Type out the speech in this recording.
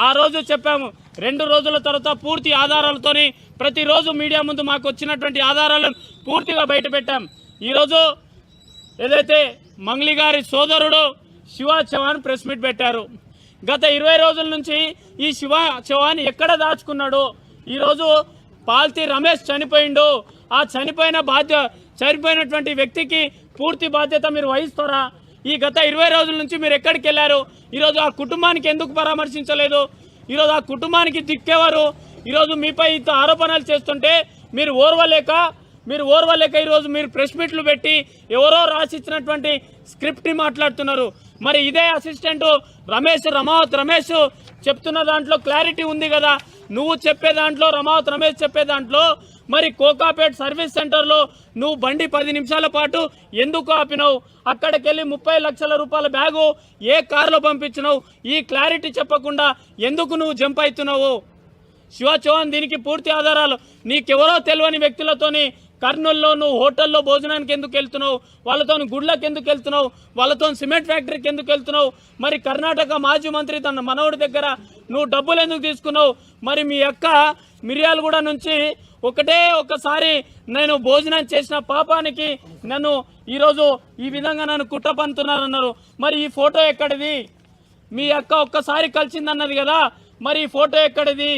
ఆ రోజు చెప్పాము, 2 రోజుల తర్వాత పూర్తి ఆధారాలతోని ప్రతిరోజు మీడియా ముందు మాకు వచ్చినటువంటి ఆధారాలను పూర్తిగా బయటపెట్టాం. ఈరోజు ఏదైతే మంగ్లీ గారి సోదరుడు శివ చౌహాన్ ప్రెస్ మీట్ పెట్టారు. గత 20 రోజుల నుంచి ఈ శివ చౌహాన్ ఎక్కడ దాచుకున్నాడు? ఈరోజు పాల్తీ రమేష్ చనిపోయిండు. ఆ చనిపోయినటువంటి వ్యక్తికి పూర్తి బాధ్యత మీరు వహిస్తారా? ఈ గత 20 రోజుల నుంచి మీరు ఎక్కడికి వెళ్ళారు? ఈరోజు ఆ కుటుంబానికి ఎందుకు పరామర్శించలేదు? ఈరోజు ఆ కుటుంబానికి దిక్కేవారు? ఈరోజు మీపై ఇంత ఆరోపణలు చేస్తుంటే మీరు ఓర్వలేక ఈరోజు మీరు ప్రెస్ మీట్లు పెట్టి ఎవరో రాసిచ్చినటువంటి స్క్రిప్ట్ని మాట్లాడుతున్నారు. మరి ఇదే అసిస్టెంట్ రమావత్ రమేష్ చెప్తున్న దాంట్లో క్లారిటీ ఉంది కదా. నువ్వు చెప్పే దాంట్లో, రమావత్ రమేష్ చెప్పే దాంట్లో, మరి కోకాపేట్ సర్వీస్ సెంటర్లో నువ్వు బండి 10 నిమిషాల పాటు ఎందుకు ఆపినావు? అక్కడికి వెళ్ళి 30 లక్షల రూపాయల బ్యాగు ఏ కారులో పంపించినావు? ఈ క్లారిటీ చెప్పకుండా ఎందుకు నువ్వు జంప్ అవుతున్నావు? శివ చౌహాన్ దీనికి పూర్తి ఆధారాలు. నీకెవరో తెలియని వ్యక్తులతోని కర్నూలులో నువ్వు హోటల్లో భోజనానికి ఎందుకు వెళ్తున్నావు? వాళ్ళతో గుడ్లకు ఎందుకు వెళ్తున్నావు? వాళ్ళతో సిమెంట్ ఫ్యాక్టరీకి ఎందుకు వెళ్తున్నావు? మరి కర్ణాటక మాజీ మంత్రి తన మనవడి దగ్గర నువ్వు డబ్బులు ఎందుకు తీసుకున్నావు? మరి మీ అక్క మిర్యాలగూడ నుంచి ఒక్కసారి నేను భోజనం చేసిన పాపానికి నన్ను ఈరోజు ఈ విధంగా నన్ను కుట్ర పంతున్నారన్నారు. మరి ఈ ఫోటో ఎక్కడిది? మీ అక్క ఒక్కసారి కలిసిందన్నది కదా, మరి ఈ ఫోటో ఎక్కడిది?